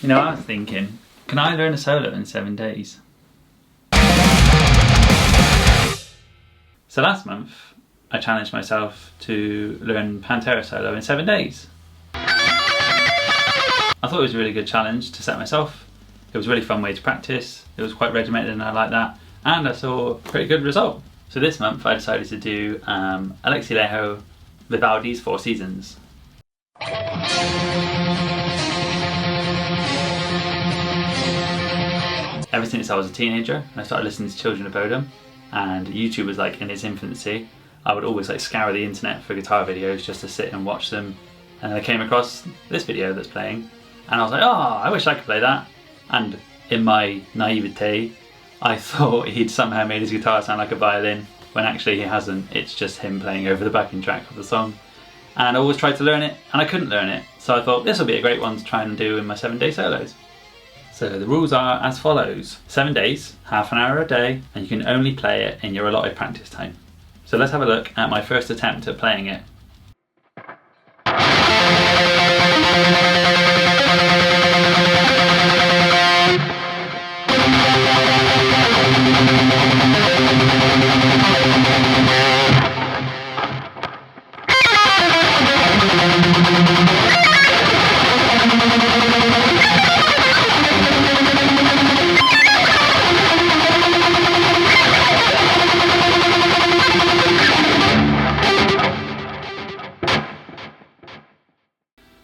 You know, I was thinking, can I learn a solo in 7 days? So last month, I challenged myself to learn Pantera solo in 7 days. I thought it was a really good challenge to set myself. It was a really fun way to practice. It was quite regimented and I like that. And I saw a pretty good result. So this month I decided to do Alexi Laiho Vivaldi's Four Seasons. Ever since I was a teenager, I started listening to Children of Bodom, and YouTube was like in its infancy. I would always like scour the internet for guitar videos just to sit and watch them. And I came across this video that's playing, and I was like, oh, I wish I could play that. And in my naivete, I thought he'd somehow made his guitar sound like a violin, when actually he hasn't. It's just him playing over the backing track of the song. And I always tried to learn it, and I couldn't learn it. So I thought this will be a great one to try and do in my 7-day solos. So the rules are as follows. 7 days, half an hour a day, and you can only play it in your allotted practice time. So let's have a look at my first attempt at playing it.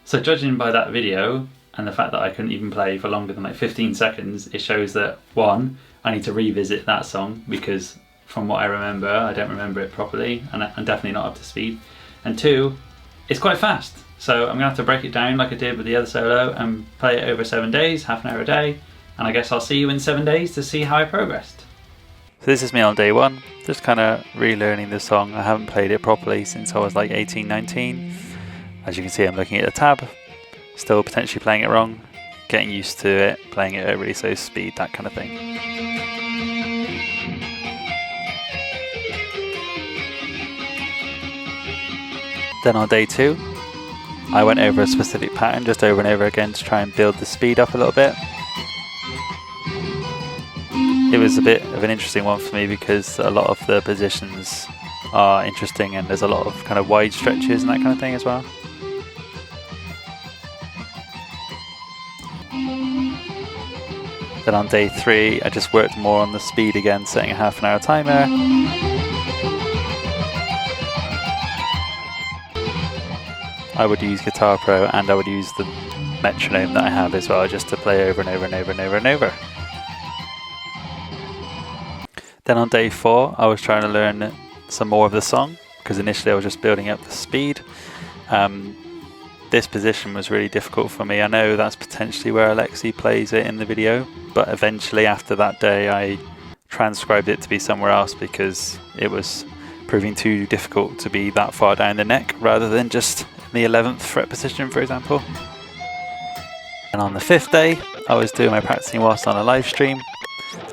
So judging by that video and the fact that I couldn't even play for longer than like 15 seconds, it shows that one, I need to revisit that song because from what I remember, I don't remember it properly and I'm definitely not up to speed. And two, it's quite fast. So I'm gonna have to break it down like I did with the other solo and play it over 7 days, half an hour a day. And I guess I'll see you in 7 days to see how I progressed. So this is me on day one, just kind of relearning the song. I haven't played it properly since I was like 18, 19. As you can see, I'm looking at the tab, still potentially playing it wrong, getting used to it, playing it at really slow speed, that kind of thing. Then on day two, I went over a specific pattern just over and over again to try and build the speed up a little bit. It was a bit of an interesting one for me because a lot of the positions are interesting and there's a lot of kind of wide stretches and that kind of thing as well. Then on day three, I just worked more on the speed again, setting a half an hour timer. I would use Guitar Pro and I would use the metronome that I have as well, just to play over and over and over and over and over. Then on day four, I was trying to learn some more of the song, because initially I was just building up the speed. This position was really difficult for me. I know that's potentially where Alexi plays it in the video, but eventually after that day I transcribed it to be somewhere else because it was proving too difficult to be that far down the neck rather than just in the 11th fret position, for example. And on the 5th day, I was doing my practicing whilst on a live stream,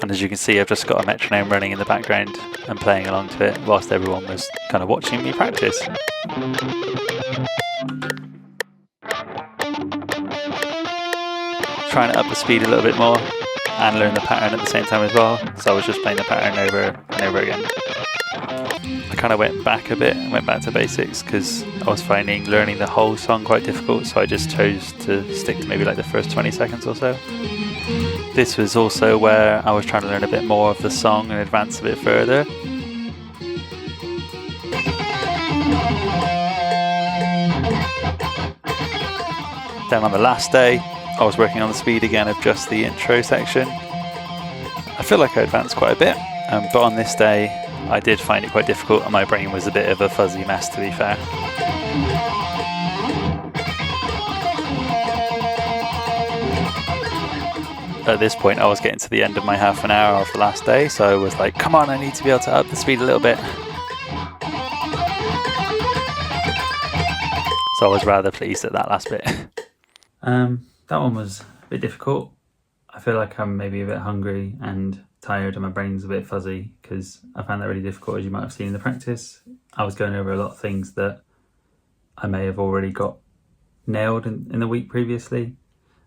and as you can see, I've just got a metronome running in the background and playing along to it whilst everyone was kind of watching me practice. Trying to up the speed a little bit more and learn the pattern at the same time as well, so I was just playing the pattern over and over again. I kind of went back a bit and went back to basics because I was finding learning the whole song quite difficult, so I just chose to stick to maybe like the first 20 seconds or so. This was also where I was trying to learn a bit more of the song and advance a bit further. Then on the last day, I was working on the speed again of just the intro section. I feel like I advanced quite a bit, but on this day I did find it quite difficult and my brain was a bit of a fuzzy mess, to be fair. At this point I was getting to the end of my half an hour of the last day, so I was like, come on, I need to be able to up the speed a little bit. So I was rather pleased at that last bit. That one was a bit difficult. I feel like I'm maybe a bit hungry and tired and my brain's a bit fuzzy because I found that really difficult, as you might have seen in the practice. I was going over a lot of things that I may have already got nailed in the week previously.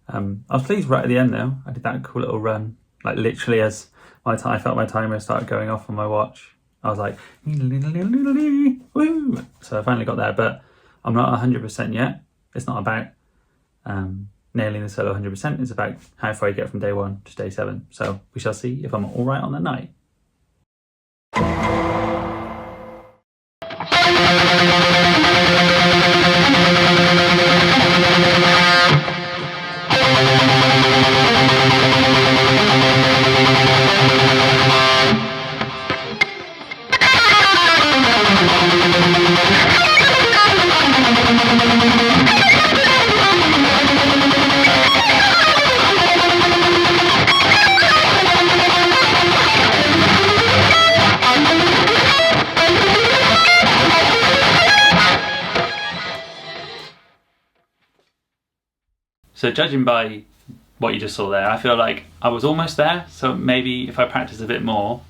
I was pleased right at the end though. I did that cool little run, like literally as I felt my timer started going off on my watch. I was like, woo! So I finally got there, but I'm not 100% yet. It's not about nailing the solo 100%. It's about how far you get from day 1 to day 7. So we shall see if I'm all right on the night. So judging by what you just saw there, I feel like I was almost there. So maybe if I practice a bit more,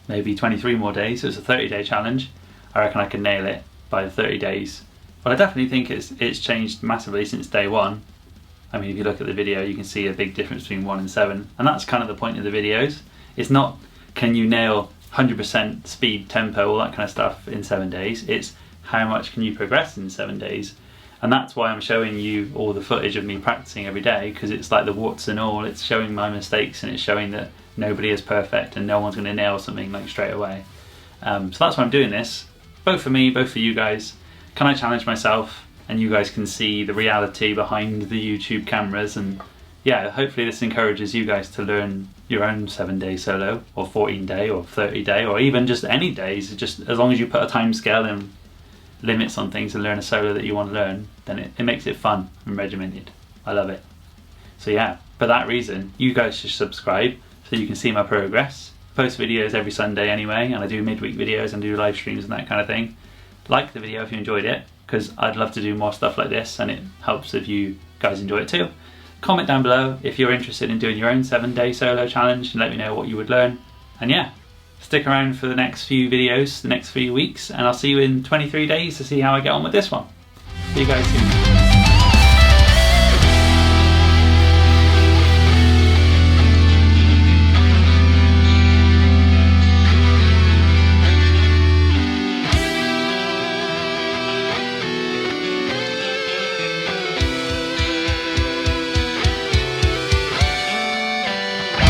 maybe 23 more days, so it's a 30-day challenge, I reckon I can nail it by the 30 days. But I definitely think it's changed massively since day 1. I mean, if you look at the video, you can see a big difference between 1 and 7. And that's kind of the point of the videos. It's not, can you nail 100% speed, tempo, all that kind of stuff in 7 days. It's how much can you progress in 7 days. And that's why I'm showing you all the footage of me practicing every day, because it's like the warts and all. It's showing my mistakes, and it's showing that nobody is perfect and no one's going to nail something like straight away. So that's why I'm doing this, both for me, both for you guys. Can I challenge myself, and you guys can see the reality behind the YouTube cameras. And yeah, hopefully this encourages you guys to learn your own 7-day solo, or 14-day, or 30-day, or even just any days. Just as long as you put a time scale and limits on things to learn a solo that you want to learn, then it makes it fun and regimented. I love it. So yeah, for that reason, you guys should subscribe so you can see my progress. I post videos every Sunday anyway, and I do midweek videos and do live streams and that kind of thing. Like the video if you enjoyed it, because I'd love to do more stuff like this, and it helps if you guys enjoy it too. Comment down below if you're interested in doing your own 7-day solo challenge, and let me know what you would learn. And yeah, stick around for the next few videos, the next few weeks, and I'll see you in 23 days to see how I get on with this one. See you guys soon.